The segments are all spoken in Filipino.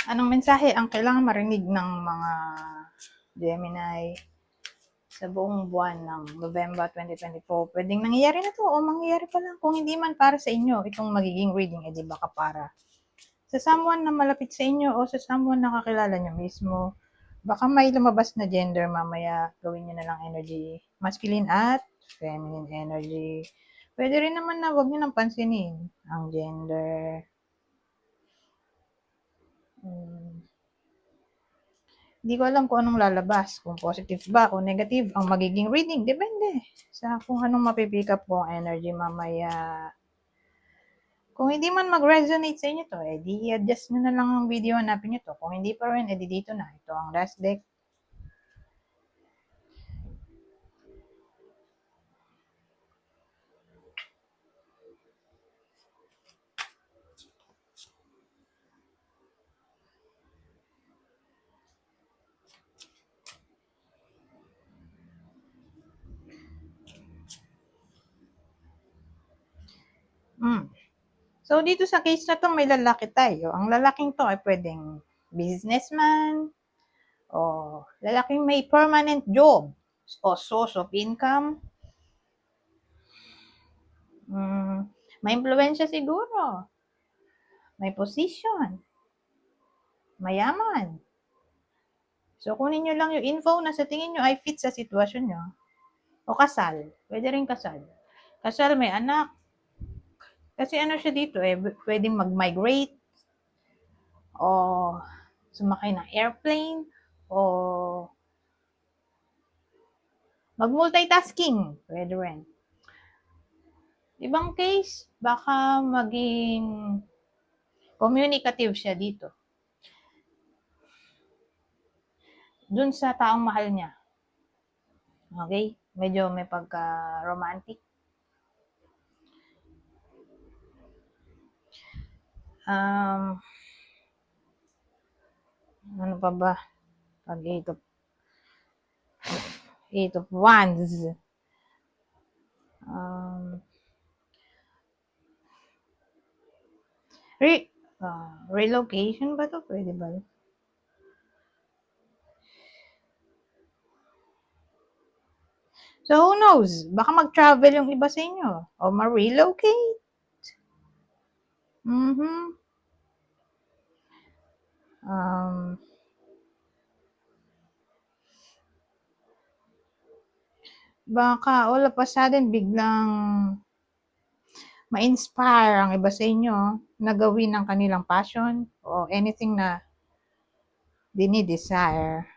Anong mensahe ang kailangan marinig ng mga Gemini sa buong buwan ng November 2024? Pwedeng nangyayari na to o mangyayari pa lang. Kung hindi man para sa inyo, itong magiging reading, di baka para sa someone na malapit sa inyo o sa someone na kakilala nyo mismo. Baka may lumabas na gender mamaya, gawin nyo na lang energy. Masculine at feminine energy. Pwede rin naman na wag nyo nang pansinin ang gender. Hindi ko alam kung anong lalabas, kung positive ba o negative ang magiging reading. Depende sa kung anong mapipick up po ang energy mamaya. Kung hindi man mag-resonate sa inyo to, edi i-adjust nyo na lang ang video, hanapin nyo to. Kung hindi pa rin, edi dito na. Ito ang last deck. So, dito sa case na to, may lalaki tayo. Ang lalaking to ay pwedeng businessman, o lalaking may permanent job, o source of income. May impluensya siguro. May position. Mayaman. So, kunin nyo lang yung info na sa tingin nyo ay fit sa sitwasyon nyo. O kasal. Pwede rin kasal. Kasal, may anak. Kasi ano siya dito pwedeng mag-migrate o sumakay ng airplane o mag-multitasking. Pwede rin. Ibang case, baka maging communicative siya dito. Dun sa taong mahal niya. Okay? Medyo may pagka-romantic. Ano pa ba? Pag 8 of Wands. Relocation ba to? Pwede ba? So, who knows? Baka mag-travel yung iba sa inyo. O ma-relocate. Baka all of a sudden biglang ma-inspire ang iba sa inyo na gawin ang kanilang passion o anything na dinidesire.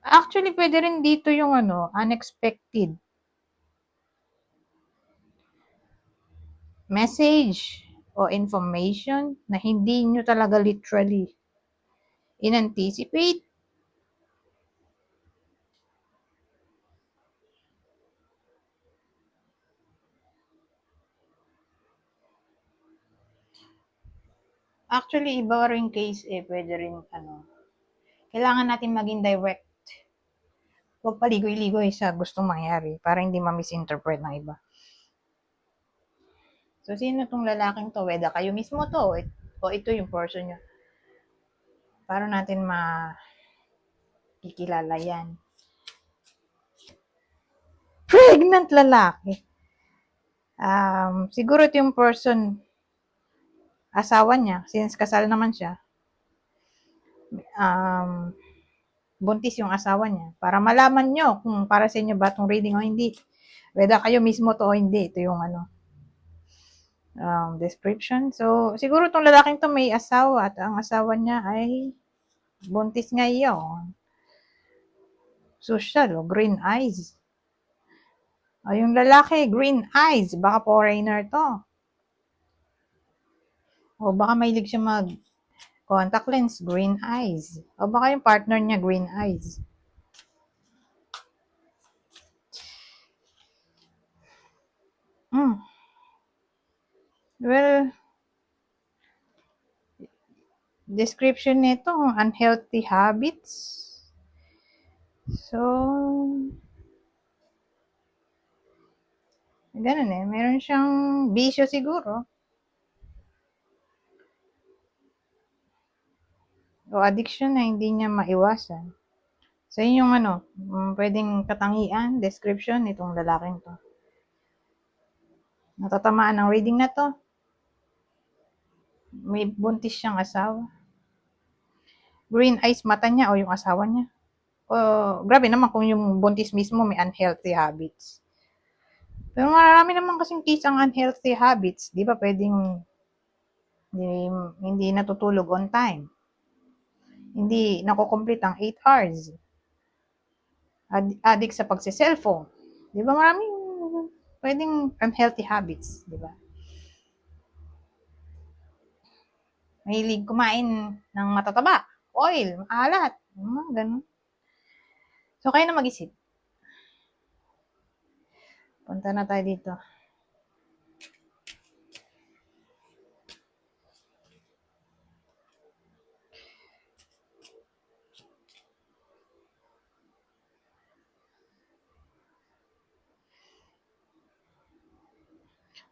Actually, pwede rin dito yung unexpected message o information na hindi nyo talaga literally in-anticipate. Actually, iba rin case pwede rin kailangan natin maging direct. Huwag paligoy-ligoy sa gustong mangyari para hindi ma-misinterpret ng iba. So, sino tong lalaking to? Whether kayo mismo to o ito yung person nyo. Para natin makikilala yan. Pregnant lalaki. Siguro ito yung person, asawa niya, since kasal naman siya. Buntis yung asawa niya. Para malaman nyo kung para sa inyo ba itong reading o hindi. Whether kayo mismo to o hindi. Ito yung description. So, siguro itong lalaking to may asawa at ang asawa niya ay buntis ngayon. Social, green eyes. O, yung lalaki, green eyes. Baka foreigner to. O, baka mahilig siya contact lens, green eyes. O, baka yung partner niya, green eyes. Well, description nito, unhealthy habits. So, Ganun eh. Meron siyang bisyo siguro. O addiction na hindi niya maiwasan. So, yun yung pwedeng katangian, description nitong lalaking to. Natatamaan ng reading na to. May buntis siyang asawa. Green eyes mata niya o yung asawa niya. O, grabe naman kung yung buntis mismo may unhealthy habits. Pero marami naman kasing case ang unhealthy habits. Di ba pwedeng hindi natutulog on time. Hindi nakukomplete ang 8 hours. Addict sa pagse-cellphone. Di ba maraming pwedeng unhealthy habits. Di ba? Mahilig kumain ng matataba, oil, maalat, ganun. So, kayo na mag-isip. Punta na tayo dito.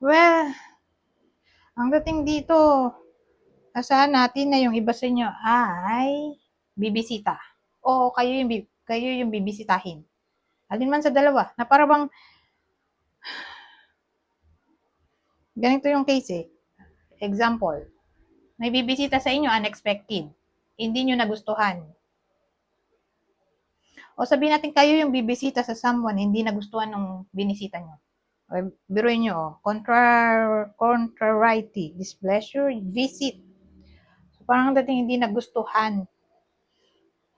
Well, ang dating dito, asahan natin na yung iba sa inyo ay bibisita. O kayo yung bibisitahin. Alin man sa dalawa, na para bang ganito yung case eh. Example, may bibisita sa inyo unexpected. Hindi nyo nagustuhan. O sabihin natin kayo yung bibisita sa someone, hindi nagustuhan ng binisita nyo. O, biruin nyo, contrariety, displeasure, visit. So, parang dating hindi nagustuhan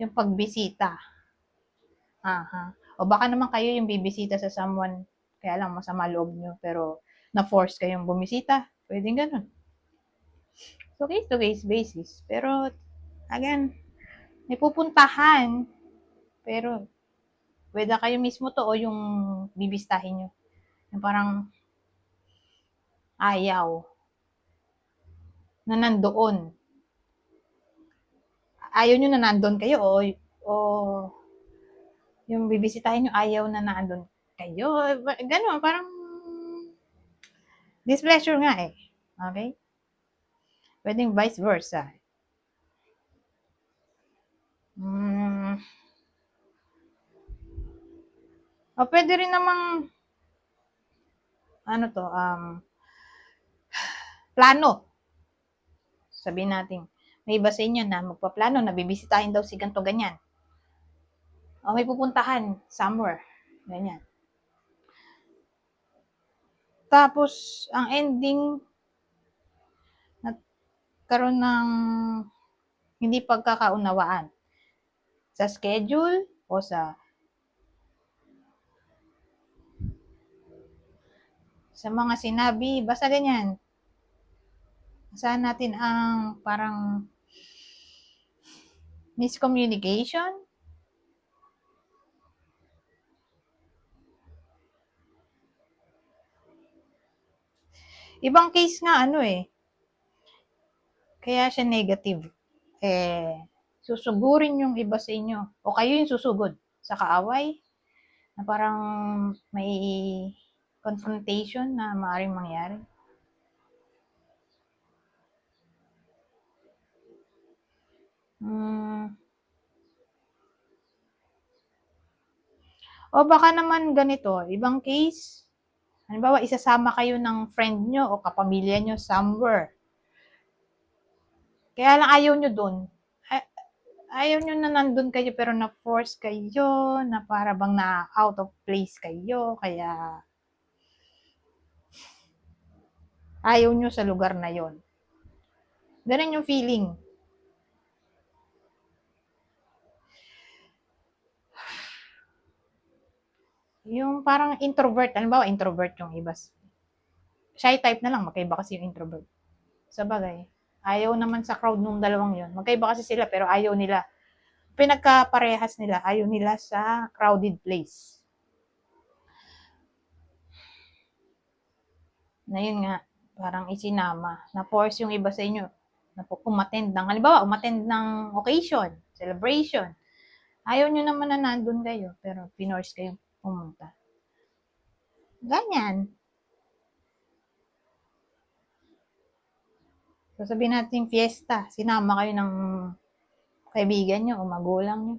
yung pagbisita. Aha. O baka naman kayo yung bibisita sa someone, kaya lang masama loob nyo, pero na-force kayong bumisita. Pwedeng ganun. So, case-to-case basis. Pero, again, may pupuntahan, pero, whether kayo mismo to o yung bibistahin nyo. Yung parang, ayaw, na nandoon. Ayaw nyo na nandoon kayo o yung bibisitahin nyo ayaw na nandoon kayo. Ganun, parang, displeasure nga eh. Okay? Pwedeng vice versa. O pwede rin namang plano. Sabihin natin, may iba sa inyo na magpaplano na bibisitahin daw si ganto ganyan. O may pupuntahan somewhere. Ganyan. Tapos, ang ending, nagkaroon ng hindi pagkakaunawaan sa schedule o sa mga sinabi, basta ganyan. Asahan natin ang parang miscommunication. Ibang case nga kaya siya negative. Susugurin yung iba sa inyo o kayo yung susugod sa kaaway na parang may confrontation na maaaring mangyari. O baka naman ganito, ibang case, halimbawa isasama kayo ng friend nyo o kapamilya nyo somewhere. Kaya lang ayaw nyo dun. Ayaw nyo na nandun kayo pero na-force kayo, na para bang na out of place kayo, kaya ayaw nyo sa lugar na yon. Ganun yung feeling. Yung parang introvert, halimbawa introvert yung iba. Shy type na lang, magkaiba kasi yung introvert. Sabagay, ayaw naman sa crowd nung dalawang yon. Magkaiba kasi sila pero ayaw nila. Pinagkaparehas nila, ayaw nila sa crowded place. Na yun nga, parang isinama, na force yung iba sa inyo na umattend ng, halimbawa, umattend ng occasion, celebration. Ayaw nyo naman na nandun kayo, pero pinorse kayong pumunta. Ganyan. So, sabihin natin fiesta, sinama kayo ng kaibigan nyo o magulang nyo.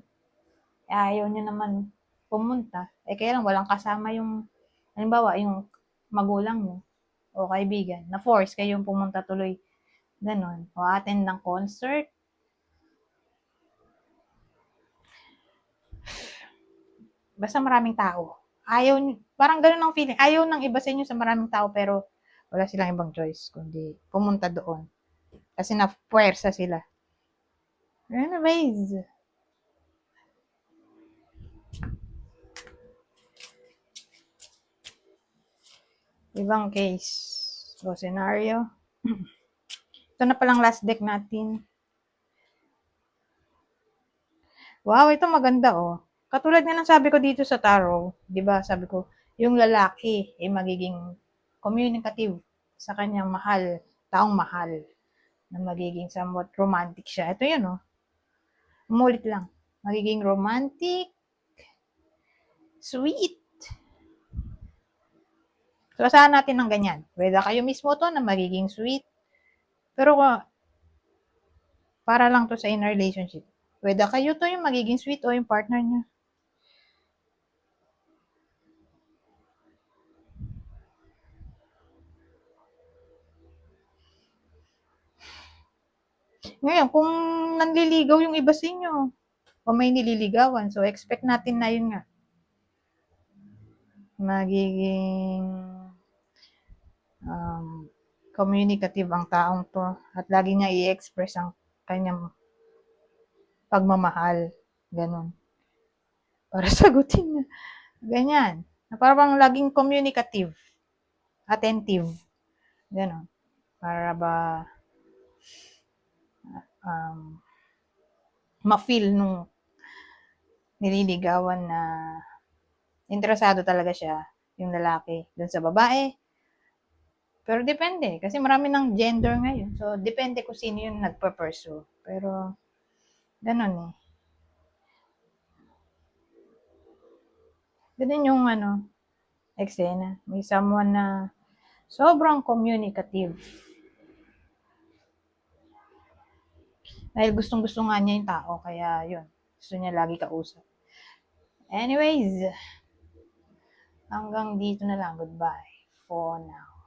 Ayaw nyo naman pumunta. Kaya lang walang kasama yung, halimbawa, yung magulang nyo o kaibigan, na force kayong pumunta tuloy, ganon, o attend ng concert. Basta maraming tao. Parang ganun ang feeling. Ayaw ng iba sa inyo sa maraming tao, pero wala silang ibang choice kundi pumunta doon. Kasi na-puwersa sila. Anyways, ibang case o scenario. Ito na palang last deck natin. Wow, ito maganda oh. Katulad nga ng sabi ko dito sa tarot, 'di ba? Sabi ko, yung lalaki ay magiging communicative sa kanyang mahal, taong mahal, na magiging somewhat romantic siya. Ito 'yun oh. Umulit lang. Magiging romantic, sweet. So, asahan natin ng ganyan. Whether kayo mismo to na magiging sweet, pero para lang to sa in a relationship. Whether kayo to yung magiging sweet o yung partner nyo. Ngayon, kung nanliligaw yung iba sa inyo, o may nililigawan, so expect natin na yun nga. Magiging communicative ang taong to at lagi niya i-express ang kanyang pagmamahal. Ganon. Para sagutin niya. Ganyan. Parang laging communicative. Attentive. Ganon. Para ba ma-feel nung nililigawan na interesado talaga siya, yung lalaki, dun sa babae. Pero depende, kasi marami ng gender ngayon. So, depende kung sino yung nagpa-pursue. Pero, ganun eh. Ganun yung eksena. May someone na sobrang communicative. Dahil gustong-gusto nga niya yung tao, kaya yun. Gusto niya lagi kausap. Anyways, hanggang dito na lang. Goodbye for now.